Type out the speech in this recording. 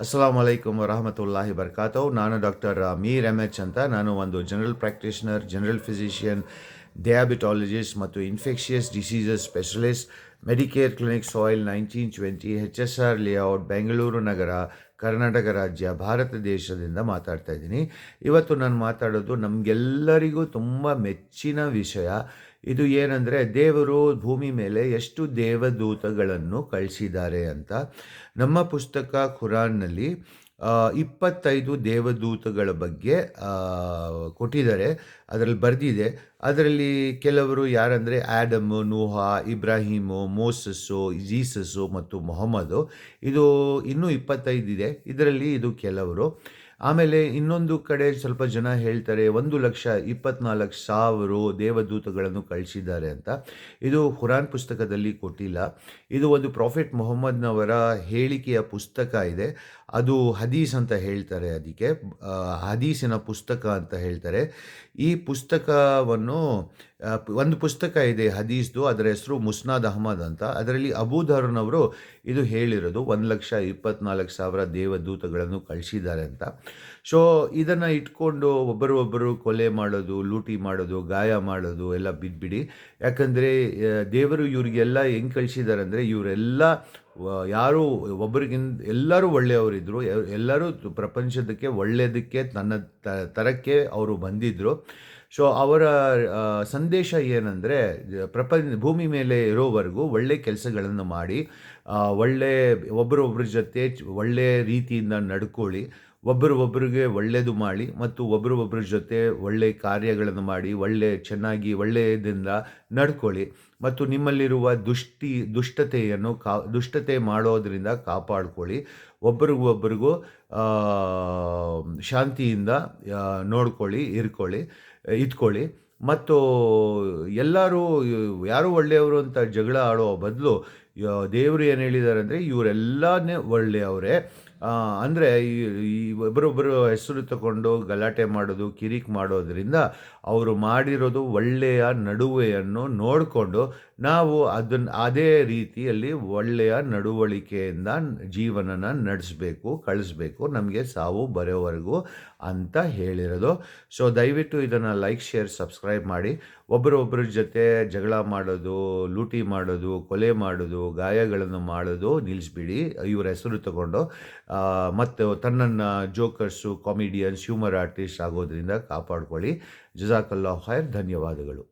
ಅಸ್ಸಲಾಂ ವಲೈಕುಮ್ ವರಹಮತುಲ್ಲಾಹಿ ಬರ್ಕಾತಹು. ನಾನು doctor Mir H ಅಂತ. ನಾನು ಒಂದು general practitioner, general physician, diabetologist ಮತ್ತು infectious diseases specialist. Medicare clinic ಸಾಯಿಲ್ 1920 HSR ಲೇಔಟ್, ಬೆಂಗಳೂರು ನಗರ, ಕರ್ನಾಟಕ ರಾಜ್ಯ, ಭಾರತ ದೇಶದಿಂದ ಮಾತಾಡ್ತಾ ಇದ್ದೀನಿ. ಇವತ್ತು ನಾನು ಮಾತಾಡೋದು ನಮಗೆಲ್ಲರಿಗೂ ತುಂಬ ಮೆಚ್ಚಿನ ವಿಷಯ. ಇದು ಏನಂದರೆ, ದೇವರು ಭೂಮಿ ಮೇಲೆ ಎಷ್ಟು ದೇವದೂತಗಳನ್ನು ಕಳಿಸಿದ್ದಾರೆ ಅಂತ. ನಮ್ಮ ಪುಸ್ತಕ ಖುರಾನ್ನಲ್ಲಿ 25 ದೇವದೂತಗಳ ಬಗ್ಗೆ ಕೊಟ್ಟಿದ್ದಾರೆ, ಅದರಲ್ಲಿ ಬರೆದಿದೆ. ಅದರಲ್ಲಿ ಕೆಲವರು ಯಾರಂದರೆ ಆ್ಯಡಮ್, ನೂಹ, ಇಬ್ರಾಹಿಮು, ಮೋಸಸ್ಸು, ಜೀಸಸ್ಸು ಮತ್ತು ಮೊಹಮ್ಮದು. ಇದು ಇನ್ನೂ 25 ಇದೆ, ಇದರಲ್ಲಿ ಇದು ಕೆಲವರು. ಆಮೇಲೆ ಇನ್ನೊಂದು ಕಡೆ ಸ್ವಲ್ಪ ಜನ ಹೇಳ್ತಾರೆ 1,24,000 ದೇವದೂತಗಳನ್ನು ಕಳಿಸಿದ್ದಾರೆ ಅಂತ. ಇದು ಖುರಾನ್ ಪುಸ್ತಕದಲ್ಲಿ ಕೊಟ್ಟಿಲ್ಲ. ಇದು ಒಂದು ಪ್ರಾಫೆಟ್ ಮೊಹಮ್ಮದ್ನವರ ಹೇಳಿಕೆಯ ಪುಸ್ತಕ ಇದೆ. ಅದು ಹದೀಸ್ ಅಂತ ಹೇಳ್ತಾರೆ, ಅದಕ್ಕೆ ಹದೀಸಿನ ಪುಸ್ತಕ ಅಂತ ಹೇಳ್ತಾರೆ. ಈ ಪುಸ್ತಕವನ್ನು ಒಂದು ಪುಸ್ತಕ ಇದೆ ಹದೀಸ್ದು, ಅದರ ಹೆಸರು ಮುಸ್ನಾದ್ ಅಹಮದ್ ಅಂತ. ಅದರಲ್ಲಿ ಅಬೂಧರ್ನವರು ಇದು ಹೇಳಿರೋದು 1,24,000 ದೇವದೂತಗಳನ್ನು ಕಳಿಸಿದ್ದಾರೆ ಅಂತ. ಸೊ ಇದನ್ನು ಇಟ್ಕೊಂಡು ಒಬ್ಬರು ಕೊಲೆ ಮಾಡೋದು, ಲೂಟಿ ಮಾಡೋದು, ಗಾಯ ಮಾಡೋದು ಎಲ್ಲ ಬಿದ್ದುಬಿಡಿ. ಯಾಕಂದರೆ ದೇವರು ಇವ್ರಿಗೆಲ್ಲ ಹೆಂಗೆ ಕಳಿಸಿದ್ದಾರೆ ಅಂದರೆ, ಇವರೆಲ್ಲ ಯಾರು ಒಬ್ಬರಿಗಿಂತ ಎಲ್ಲರೂ ಒಳ್ಳೆಯವರಿದ್ದರು, ಎಲ್ಲರೂ ಪ್ರಪಂಚದಕ್ಕೆ ಒಳ್ಳೆಯದಕ್ಕೆ ತನ್ನ ತರಕ್ಕೆ ಅವರು ಬಂದಿದ್ದರು. ಸೊ ಅವರ ಸಂದೇಶ ಏನಂದರೆ, ಭೂಮಿ ಮೇಲೆ ಇರೋವರೆಗೂ ಒಳ್ಳೆ ಕೆಲಸಗಳನ್ನು ಮಾಡಿ, ಒಬ್ಬರೊಬ್ಬರ ಜೊತೆ ಒಳ್ಳೆಯ ರೀತಿಯಿಂದ ನಡ್ಕೊಳ್ಳಿ, ಒಬ್ಬರಿಗೆ ಒಳ್ಳೆಯದು ಮಾಡಿ ಮತ್ತು ಒಬ್ಬರ ಜೊತೆ ಒಳ್ಳೆಯ ಕಾರ್ಯಗಳನ್ನು ಮಾಡಿ, ಚೆನ್ನಾಗಿ ಒಳ್ಳೆಯದಿಂದ ನಡ್ಕೊಳ್ಳಿ ಮತ್ತು ನಿಮ್ಮಲ್ಲಿರುವ ದುಷ್ಟತೆ ಮಾಡೋದರಿಂದ ಕಾಪಾಡ್ಕೊಳ್ಳಿ. ಒಬ್ರಿಗೊಬ್ರಿಗೂ ಶಾಂತಿಯಿಂದ ನೋಡ್ಕೊಳ್ಳಿ, ಇದ್ಕೊಳ್ಳಿ. ಮತ್ತು ಯಾರು ಒಳ್ಳೆಯವರು ಅಂತ ಜಗಳ ಆಡೋ ಬದಲು ದೇವರು ಏನು ಹೇಳಿದ್ದಾರೆ ಅಂದರೆ, ಇವರೆಲ್ಲನೇ ಒಳ್ಳೆಯವರೇ. ಅಂದರೆ ಈ ಒಬ್ಬರೊಬ್ಬರು ಹೆಸರು ತಗೊಂಡು ಗಲಾಟೆ ಮಾಡೋದು, ಕಿರಿಕ್ ಮಾಡೋದ್ರಿಂದ ಅವರು ಮಾಡಿರೋದು ಒಳ್ಳೆಯ ನಡುವೆಯನ್ನು ನೋಡಿಕೊಂಡು ನಾವು ಅದೇ ರೀತಿಯಲ್ಲಿ ಒಳ್ಳೆಯ ನಡವಳಿಕೆಯಿಂದ ಜೀವನನ ಕಳಿಸ್ಬೇಕು, ನಮಗೆ ಸಾವು ಬರೋವರೆಗೂ ಅಂತ ಹೇಳಿರೋದು. ಸೊ ದಯವಿಟ್ಟು ಇದನ್ನು ಲೈಕ್, ಶೇರ್, ಸಬ್ಸ್ಕ್ರೈಬ್ ಮಾಡಿ. ಒಬ್ಬರೊಬ್ಬರ ಜೊತೆ ಜಗಳ ಮಾಡೋದು, ಲೂಟಿ ಮಾಡೋದು, ಕೊಲೆ ಮಾಡೋದು, ಗಾಯಗಳನ್ನು ಮಾಡೋದು ನಿಲ್ಲಿಸ್ಬಿಡಿ ಇವರ ಹೆಸರು ತಗೊಂಡು. ಮತ್ತು ತನ್ನನ್ನು ಜೋಕರ್ಸು, ಕಾಮಿಡಿಯನ್ಸ್, ಹ್ಯೂಮರ್ ಆರ್ಟಿಸ್ಟ್ ಆಗೋದ್ರಿಂದ ಕಾಪಾಡ್ಕೊಳ್ಳಿ. ಜಜಾಕಲ್ಲಾಹ್ ಖೈರ್. ಧನ್ಯವಾದಗಳು.